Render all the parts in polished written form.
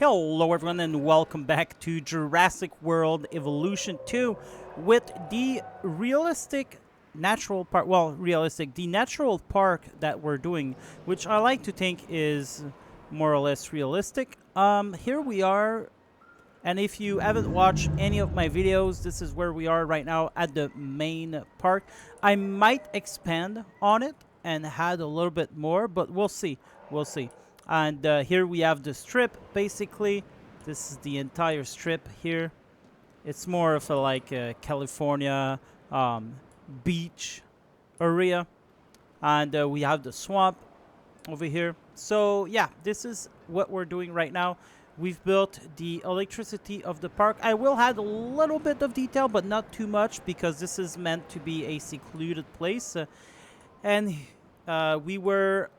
Hello everyone and welcome back to Jurassic World Evolution 2 with the realistic natural park, the natural park that we're doing, which I like to think is more or less realistic. Here we are, and if you haven't watched any of my videos, this is where we are right now at the main park. I might expand on it and add a little bit more, but we'll see. We'll see. And here we have the strip, basically. This is the entire strip here. It's more of a California beach area. And we have the swamp over here. So yeah, this is what we're doing right now. We've built the electricity of the park. I will add a little bit of detail, but not too much, because this is meant to be a secluded place. And we were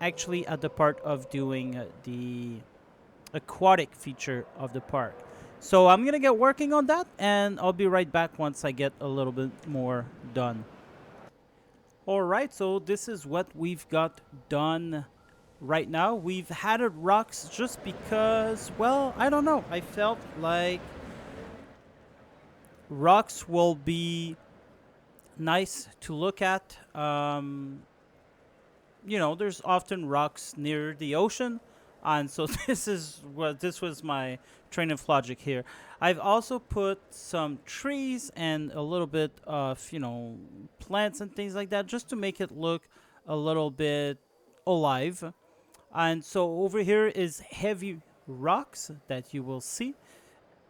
actually at the part of doing the aquatic feature of the park. So I'm going to get working on that, and I'll be right back once I get a little bit more done. Alright, so this is what we've got done right now. We've added rocks just because, well, I don't know. I felt like rocks will be nice to look at. You know, there's often rocks near the ocean, and so this was my train of logic here. I've also put some trees and a little bit of, you know, plants and things like that, just to make it look a little bit alive. And so over here is heavy rocks that you will see.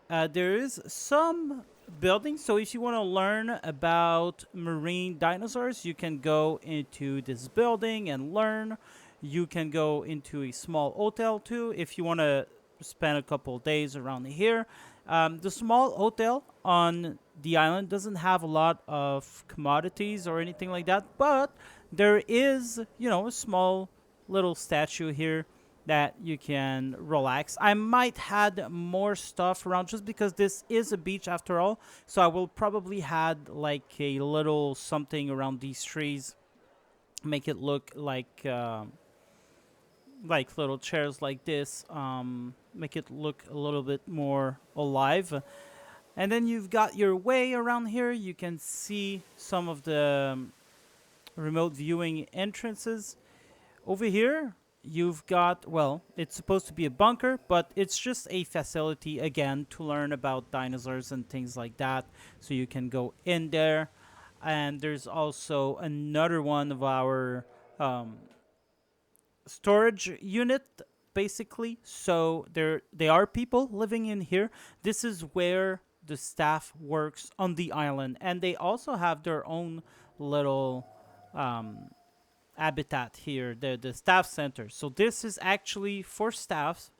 There is some buildings, so if you want to learn about marine dinosaurs, you can go into this building and learn. You can go into a small hotel too if you want to spend a couple of days around here. The small hotel on the island doesn't have a lot of commodities or anything like that, but there is, you know, a small little statue here that you can relax. I might add more stuff around just because this is a beach after all. So I will probably add like a little something around these trees, make it look like little chairs like this, make it look a little bit more alive. And then you've got your way around here. You can see some of the remote viewing entrances. Over here, you've got, well, it's supposed to be a bunker, but it's just a facility, again, to learn about dinosaurs and things like that. So you can go in there. And there's also another one of our storage unit, basically. So they are people living in here. This is where the staff works on the island. And they also have their own little habitat here, the staff center. So this is actually for staff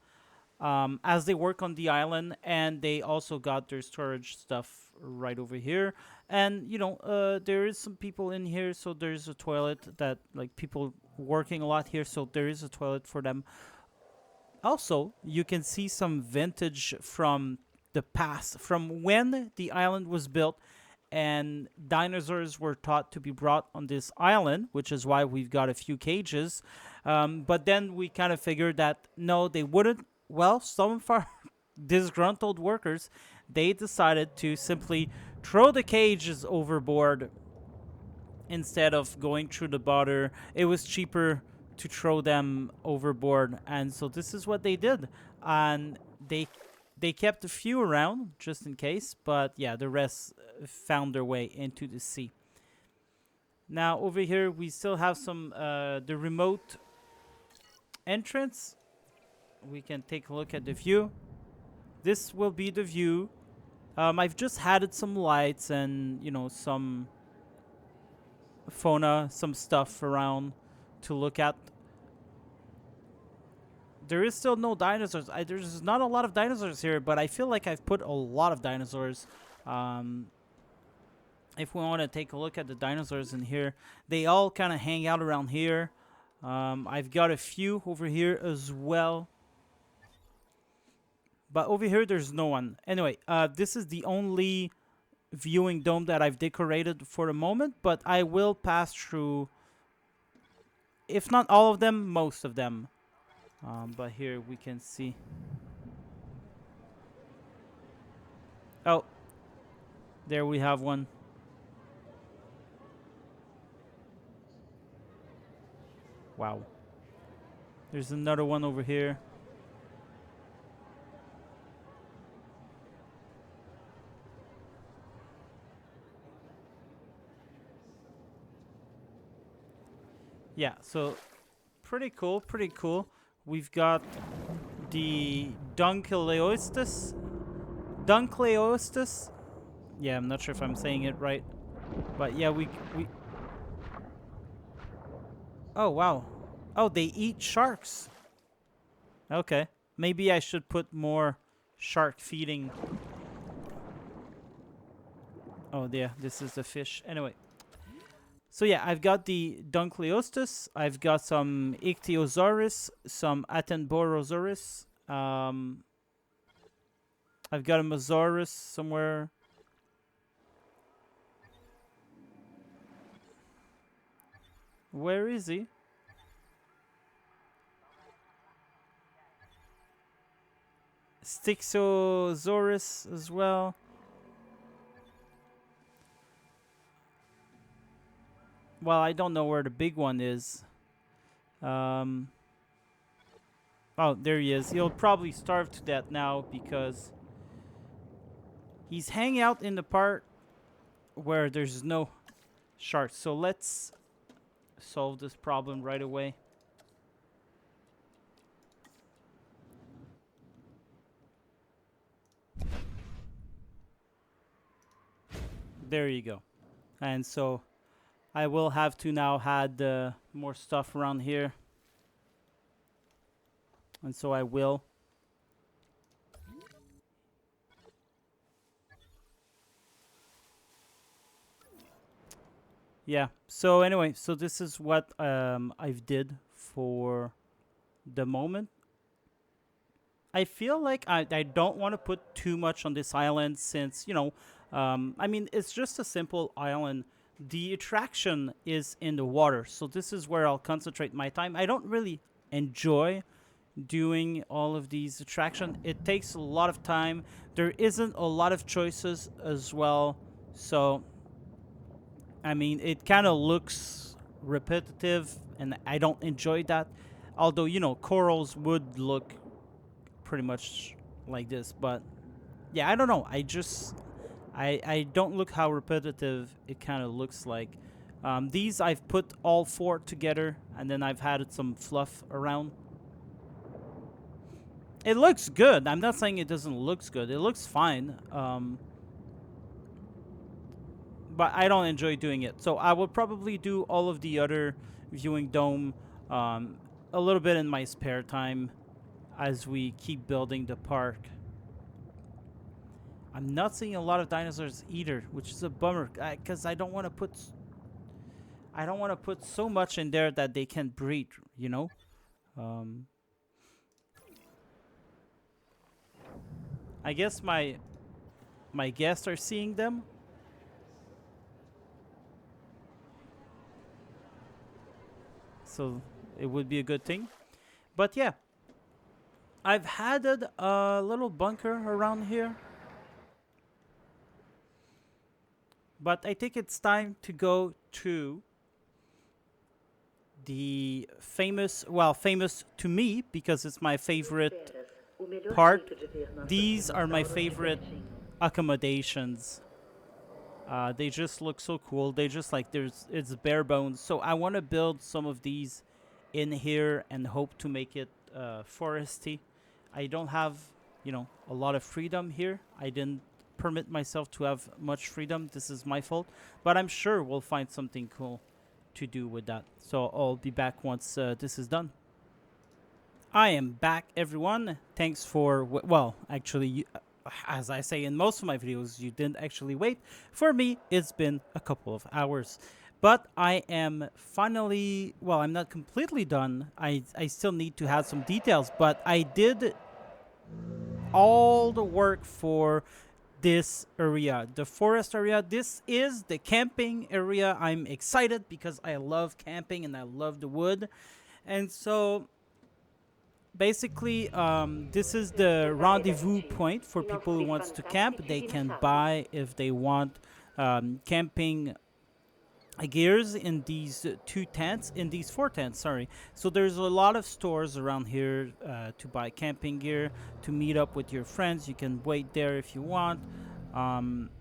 as they work on the island, and they also got their storage stuff right over here. And you know, there is some people in here, so there's a toilet that, like, people working a lot here, so there is a toilet for them. Also, you can see some vintage from the past, from when the island was built and dinosaurs were thought to be brought on this island, which is why we've got a few cages. But then we kind of figured that, no, they wouldn't. Well, some of our disgruntled workers, they decided to simply throw the cages overboard instead of going through the border. It was cheaper to throw them overboard, and so this is what they did. And they kept a few around just in case, but yeah, the rest found their way into the sea. Now over here we still have some the remote entrance. We can take a look at the view. This will be the view. I've just added some lights and, you know, some fauna, some stuff around to look at. There is still no dinosaurs. There's not a lot of dinosaurs here, but I feel like I've put a lot of dinosaurs. If we want to take a look at the dinosaurs in here, they all kind of hang out around here. I've got a few over here as well. But over here, there's no one. Anyway, this is the only viewing dome that I've decorated for the moment, but I will pass through, if not all of them, most of them. But here we can see Oh, there we have one. Wow. There's another one over here. Yeah, so pretty cool, pretty cool. We've got the Dunkleosteus. Dunkleosteus? Yeah, I'm not sure if I'm saying it right. But yeah, we Oh, wow. Oh, they eat sharks. Okay. Maybe I should put more shark feeding. Oh, yeah, this is the fish. Anyway. So yeah, I've got the Dunkleosteus. I've got some Ichthyosaurus, some Attenborosaurus. I've got a Mosaurus somewhere. Where is he? Styxosaurus as well. Well, I don't know where the big one is. Um, oh, there he is. He'll probably starve to death now because he's hanging out in the part where there's no sharks. So let's solve this problem right away. There you go. And so I will have to now add more stuff around here. And so I will. Yeah. So anyway, so this is what I've did for the moment. I feel like I don't want to put too much on this island since, you know, I mean, it's just a simple island. The attraction is in the water. So this is where I'll concentrate my time. I don't really enjoy doing all of these attractions. It takes a lot of time. There isn't a lot of choices as well. So, I mean, it kind of looks repetitive and I don't enjoy that. Although, you know, corals would look pretty much like this, but yeah, I don't know. I don't look how repetitive it kind of looks like. These I've put all four together and then I've added some fluff around. It looks good. I'm not saying it doesn't look good. It looks fine. But I don't enjoy doing it. So I will probably do all of the other viewing dome a little bit in my spare time as we keep building the park. I'm not seeing a lot of dinosaurs either, which is a bummer because I don't want to put so much in there that they can breed, you know? Um, I guess my guests are seeing them. So it would be a good thing. But yeah, I've added a little bunker around here. But I think it's time to go to the famous, well, famous to me because it's my favorite part. These are my favorite accommodations. They just look so cool. They just like it's bare bones. So I want to build some of these in here and hope to make it foresty. I don't have, you know, a lot of freedom here. I didn't permit myself to have much freedom. This is my fault, but I'm sure we'll find something cool to do with that. So I'll be back once this is done. I am back, everyone. Thanks for well, actually, as I say in most of my videos, you didn't actually wait. For me, it's been a couple of hours. But I am finally, well, I'm not completely done. I still need to have some details, but I did all the work for this area, the forest area. This is the camping area. I'm excited because I love camping and I love the wood. And so basically, this is the rendezvous point for people who wants to camp. They can buy if they want camping gears in these two tents, in these four tents, sorry. So there's a lot of stores around here to buy camping gear, to meet up with your friends. You can wait there if you want. Um,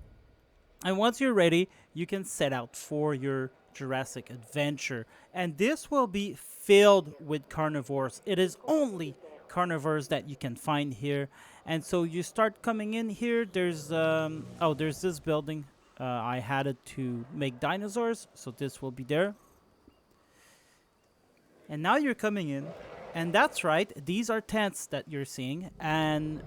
and once you're ready, you can set out for your Jurassic adventure. And this will be filled with carnivores. It is only carnivores that you can find here. And so you start coming in here. There's this building. I had it to make dinosaurs, so this will be there. And now you're coming in, and that's right, these are tents that you're seeing, and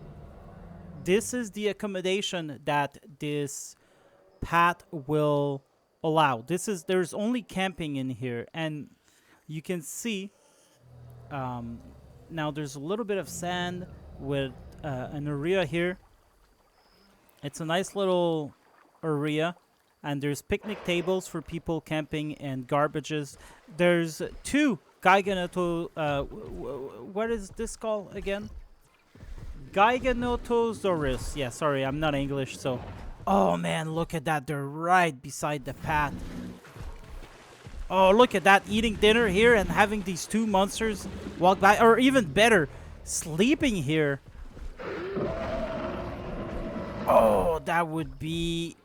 this is the accommodation that this path will allow. There's only camping in here, and you can see now there's a little bit of sand with an area here. It's a nice little area, and there's picnic tables for people camping and garbages. There's two Giganoto. What is this called again? Giganotosaurus. Yeah, sorry, I'm not English, so. Oh man, look at that! They're right beside the path. Oh, look at that! Eating dinner here and having these two monsters walk by, or even better, sleeping here. Oh, that would be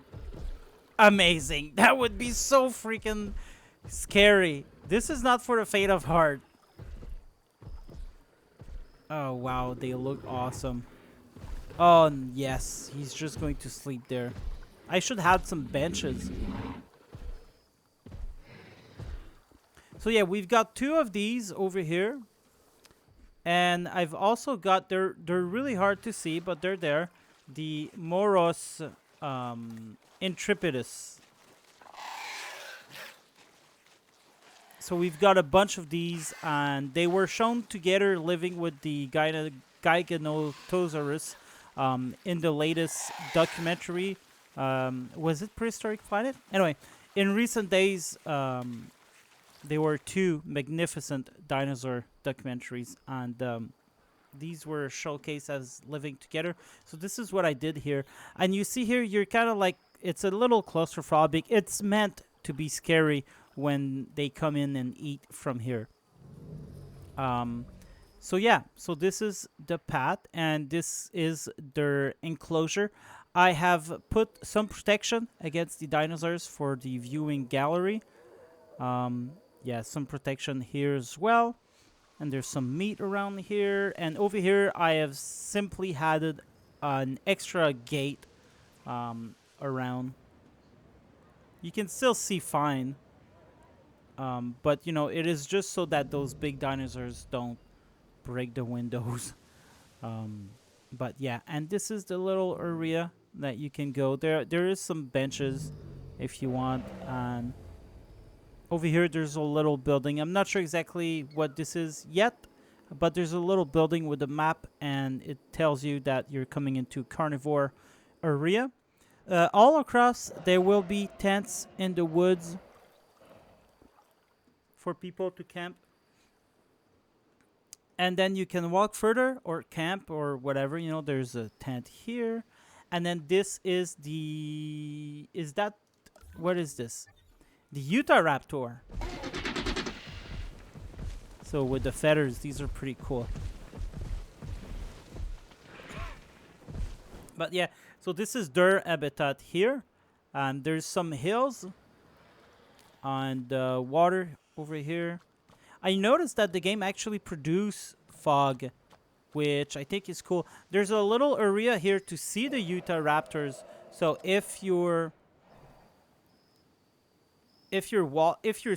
amazing. That would be so freaking scary. This is not for the faint of heart. Oh, wow. They look awesome. Oh, yes. He's just going to sleep there. I should have some benches. So, yeah, we've got two of these over here. And I've also got, they're really hard to see, but they're there. The Moros Intrepidus. So we've got a bunch of these, and they were shown together living with the Giganotosaurus in the latest documentary. Was it Prehistoric Planet? Anyway, in recent days, there were two magnificent dinosaur documentaries, and these were showcased as living together. So this is what I did here. And you see here, you're kind of like, it's a little claustrophobic. It's meant to be scary when they come in and eat from here. So yeah, so this is the path, and this is their enclosure. I have put some protection against the dinosaurs for the viewing gallery. Yeah, some protection here as well. And there's some meat around here. And over here, I have simply added an extra gate around. You can still see fine. But, you know, it is just so that those big dinosaurs don't break the windows. But, yeah. And this is the little area that you can go. There is some benches if you want. And over here, there's a little building. I'm not sure exactly what this is yet, but there's a little building with a map, and it tells you that you're coming into carnivore area. All across, there will be tents in the woods for people to camp. And then you can walk further or camp or whatever. You know, there's a tent here. And then this is the... Is that... What is this? The Utahraptor. So with the feathers, these are pretty cool. But yeah, so this is their habitat here. And there's some hills and water over here. I noticed that the game actually produced fog, which I think is cool. There's a little area here to see the Utahraptors. So if you're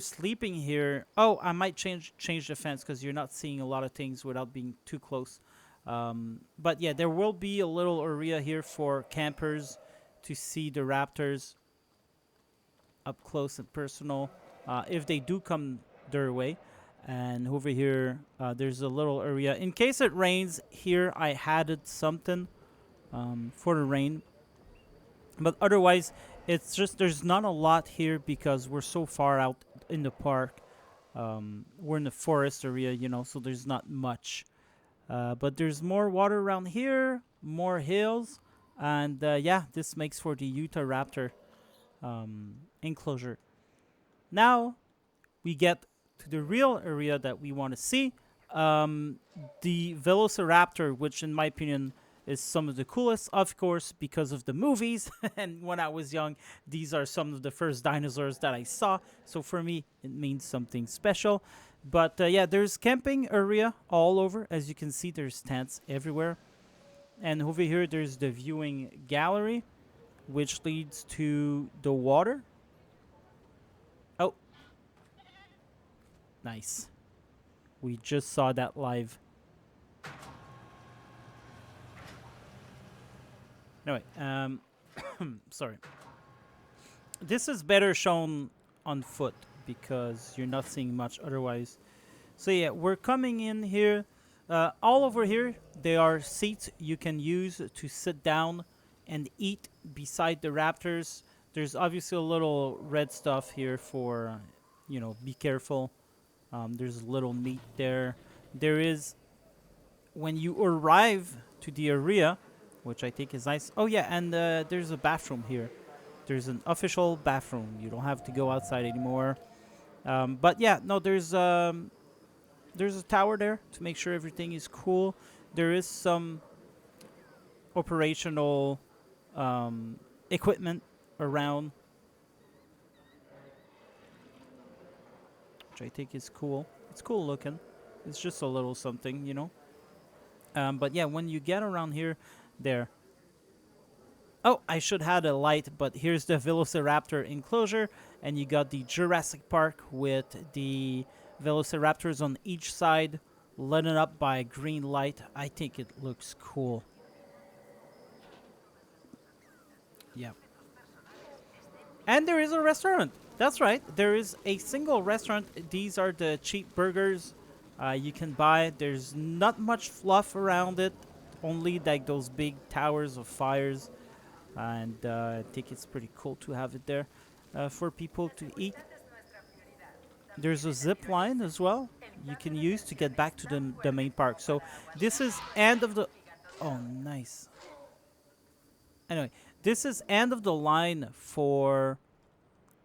sleeping here, oh, I might change the fence because you're not seeing a lot of things without being too close. But yeah, there will be a little area here for campers to see the raptors up close and personal if they do come their way. And over here, there's a little area. In case it rains, here I added something for the rain. But otherwise, it's just there's not a lot here because we're so far out in the park. We're in the forest area, you know, so there's not much But there's more water around here, more hills, and yeah, this makes for the Utah Raptor enclosure. Now we get to the real area that we want to see. Um, the Velociraptor, which in my opinion is some of the coolest, of course, because of the movies. And when I was young, these are some of the first dinosaurs that I saw. So for me, it means something special. But yeah, there's camping area all over. As you can see, there's tents everywhere. And over here, there's the viewing gallery, which leads to the water. Oh, nice. We just saw that live. Anyway, sorry. This is better shown on foot because you're not seeing much otherwise. So yeah, we're coming in here. All over here, there are seats you can use to sit down and eat beside the raptors. There's obviously a little red stuff here for, be careful. There's a little meat there. There is, when you arrive to the area, which I think is nice. Oh yeah, and there's a bathroom here. There's an official bathroom. You don't have to go outside anymore. But yeah, no, there's a tower there to make sure everything is cool. There is some operational equipment around, which I think is cool. It's cool looking. It's just a little something. But yeah, when you get around here, there. Oh, I should have a light, but here's the Velociraptor enclosure, and you got the Jurassic Park with the Velociraptors on each side, lit up by a green light. I think it looks cool. Yeah. And there is a restaurant. That's right. There is a single restaurant. These are the cheap burgers you can buy. There's not much fluff around it, only like those big towers of fires. And I think it's pretty cool to have it there for people to eat. There's a zip line as well you can use to get back to the main park. So this is end of the... Oh, nice. Anyway, this is end of the line for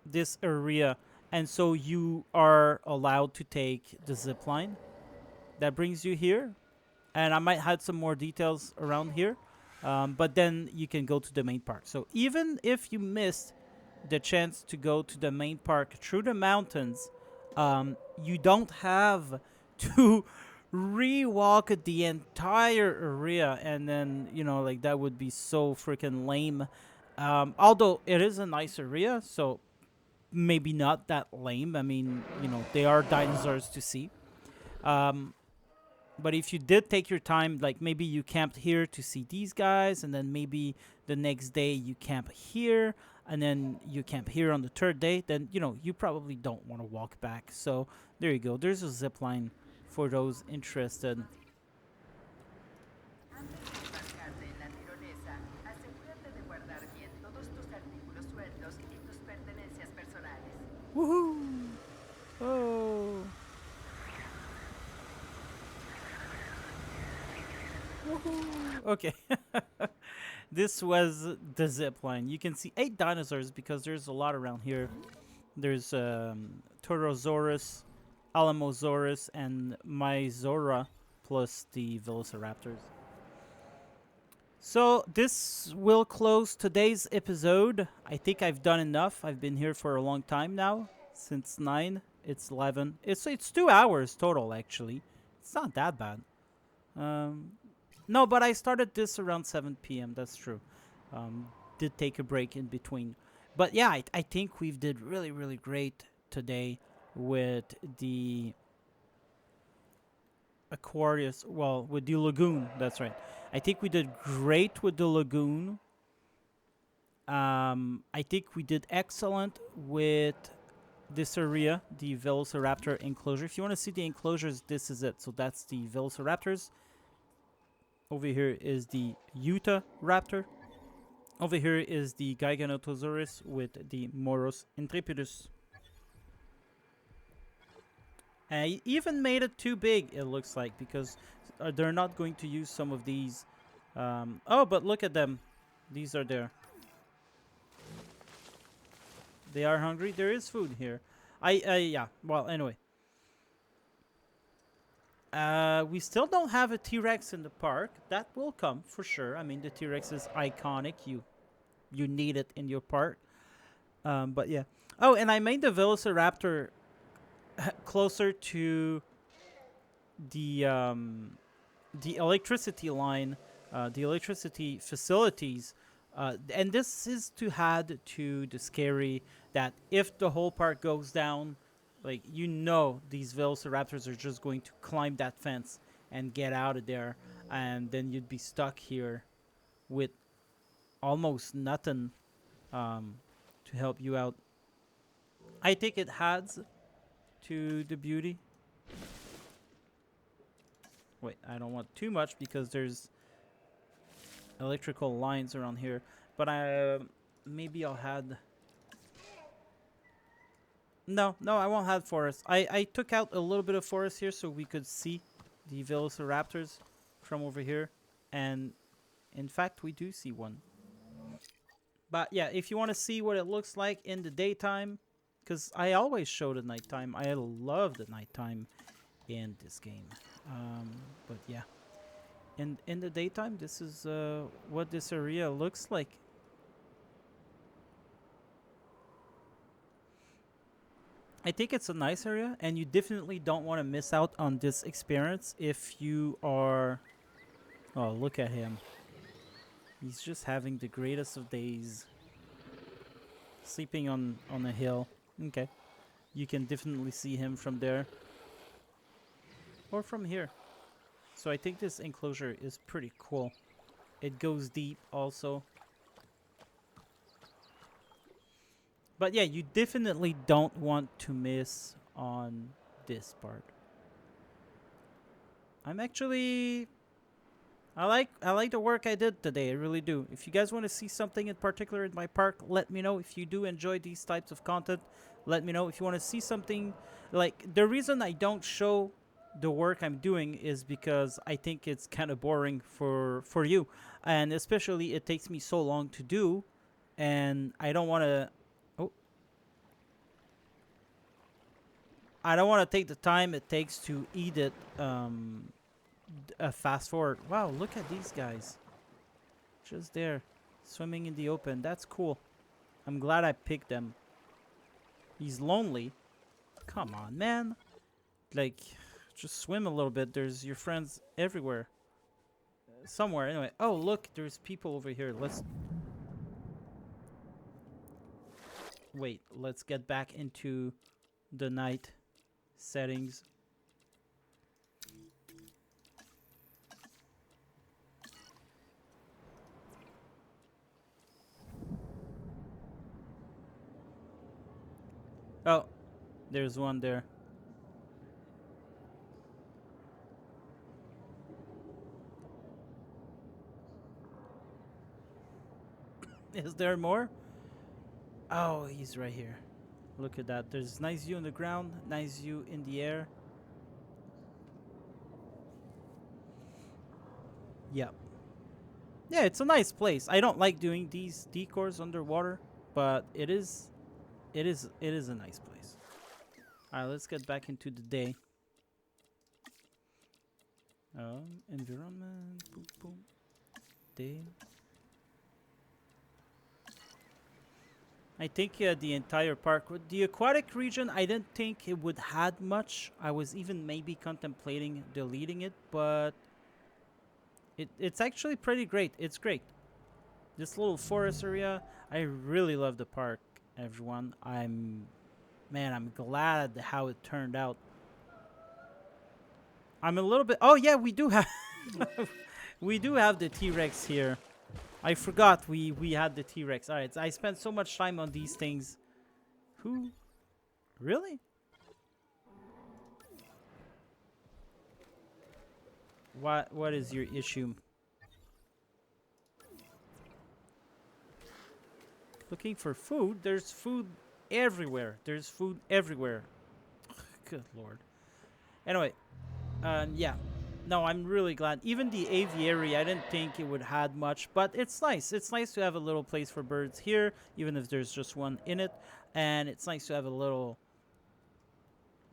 this area. And so you are allowed to take the zip line. That brings you here. And I might add some more details around here. But then you can go to the main park. So even if you missed the chance to go to the main park through the mountains, you don't have to re-walk the entire area, and then like that would be so freaking lame. Although it is a nice area, so maybe not that lame. I mean, they are dinosaurs to see. But if you did take your time, like maybe you camped here to see these guys, and then maybe the next day you camp here, and then you camp here on the third day, then, you probably don't want to walk back. So there you go. There's a zip line for those interested. Woohoo! Oh! Okay. This was the zip line. You can see 8 dinosaurs because there's a lot around here. There's Torosaurus, Alamosaurus, and Myzora, plus the Velociraptors. So this will close today's episode. I think I've done enough. I've been here for a long time now. Since 9. It's 11. It's 2 hours total, actually. It's not that bad. No, but I started this around 7 p.m. That's true. Did take a break in between. But yeah, I think we've did really, really great today with the Aquarius. Well, with the Lagoon. That's right. I think we did great with the Lagoon. I think we did excellent with this area, the Velociraptor enclosure. If you want to see the enclosures, this is it. So that's the Velociraptors. Over here is the Utah Raptor. Over here is the Giganotosaurus with the Moros Intrepidus. And I even made it too big, it looks like, because they're not going to use some of these. Oh, but look at them. These are there. They are hungry. There is food here. Yeah. Well, anyway. We still don't have a T-Rex in the park. That will come for sure. I mean, the T-Rex is iconic. You need it in your park. But yeah. Oh, and I made the Velociraptor closer to the the electricity line, the electricity facilities. And this is to add to the scary that if the whole park goes down, like, you know, these velociraptors are just going to climb that fence and get out of there, and then you'd be stuck here with almost nothing to help you out. I think it adds to the beauty. Wait, I don't want too much because there's electrical lines around here, but maybe I'll add. No, I won't have forest. I took out a little bit of forest here so we could see the velociraptors from over here, and in fact we do see one. But yeah, if you want to see what it looks like in the daytime, because I always show the nighttime. I love the nighttime in this game. But yeah, in the daytime, this is what this area looks like. I think it's a nice area, and you definitely don't want to miss out on this experience if you are. Oh, look at him. He's just having the greatest of days. Sleeping on a hill. Okay. You can definitely see him from there. Or from here. So I think this enclosure is pretty cool. It goes deep also. But yeah, you definitely don't want to miss on this part. I'm actually I like the work I did today. I really do. If you guys want to see something in particular in my park, let me know. If you do enjoy these types of content, let me know. If you want to see something, like, the reason I don't show the work I'm doing is because I think it's kind of boring for you, and especially it takes me so long to do, and I don't want to. Oh, I don't want to take the time it takes to eat it. Fast forward. Wow, look at these guys. Just there. Swimming in the open. That's cool. I'm glad I picked them. He's lonely. Come on, man. Like, just swim a little bit. There's your friends everywhere. Somewhere, anyway. Oh, look. There's people over here. Wait, let's get back into the night settings. Oh, there's one there. Is there more? Oh, he's right here. Look at that. There's nice view on the ground, nice view in the air. Yep. Yeah, it's a nice place. I don't like doing these decors underwater, but it is a nice place. All right, let's get back into the day. Environment, boom, boom, day. I think the entire park, with the aquatic region, I didn't think it would had much. I was even maybe contemplating deleting it, but it's actually pretty great. It's great. This little forest area, I really love the park, everyone. I'm glad how it turned out. I'm a little bit. Oh yeah, we do have we do have the T-Rex here. I forgot we had the T-Rex. All right, I spent so much time on these things. Who? Really? What is your issue? Looking for food? There's food everywhere. There's food everywhere. Good lord. Anyway, yeah. No, I'm really glad. Even the aviary, I didn't think it would had much, but it's nice. It's nice to have a little place for birds here, even if there's just one in it. And it's nice to have a little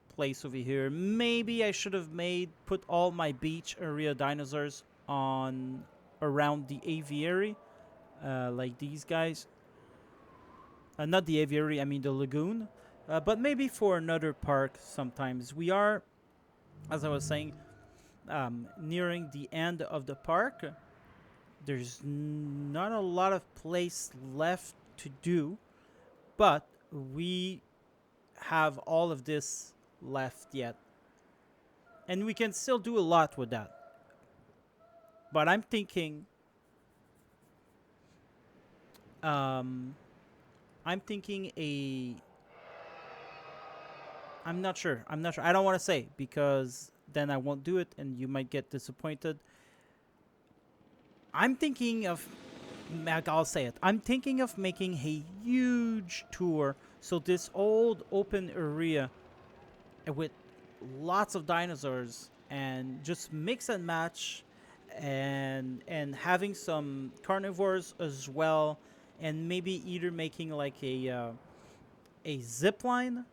place over here. Maybe I should have put all my beach area dinosaurs on around the aviary, like these guys. Not the aviary, I mean the lagoon. But maybe for another park sometimes. We are, as I was saying, nearing the end of the park. There's not a lot of place left to do, but we have all of this left yet. And we can still do a lot with that. But um, I'm thinking I'm not sure. I'm not sure. I don't want to say because then I won't do it and you might get disappointed. I'm thinking of, I'll say it. I'm thinking of making a huge tour. So this old open area with lots of dinosaurs and just mix and match and having some carnivores as well, and maybe either making like a zip line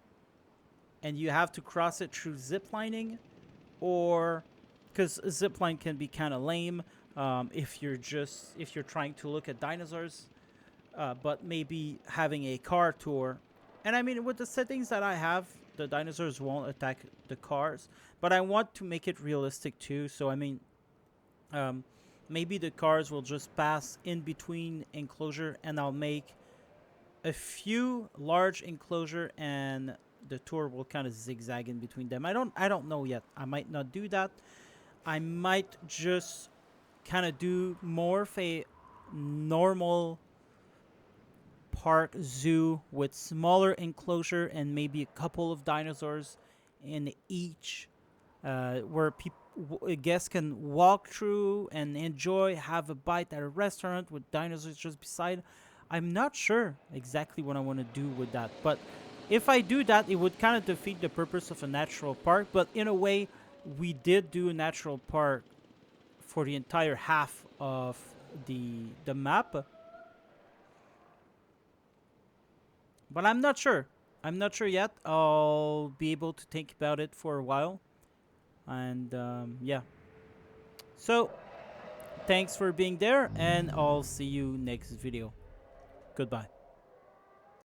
and you have to cross it through zip lining, or because a zip line can be kind of lame if you're trying to look at dinosaurs, but maybe having a car tour. And I mean, with the settings that I have, the dinosaurs won't attack the cars, but I want to make it realistic too. So I mean, um, maybe the cars will just pass in between enclosure, and I'll make a few large enclosure, and the tour will kind of zigzag in between them. I don't know yet. I might not do that. I might just kind of do more of a normal park zoo with smaller enclosure and maybe a couple of dinosaurs in each, where people guests can walk through and enjoy, have a bite at a restaurant with dinosaurs just beside. I'm not sure exactly what I want to do with that, but if I do that, it would kind of defeat the purpose of a natural park. But in a way, we did do a natural park for the entire half of the map. But I'm not sure. I'm not sure yet. I'll be able to think about it for a while. And yeah. So, thanks for being there, and I'll see you next video. Goodbye.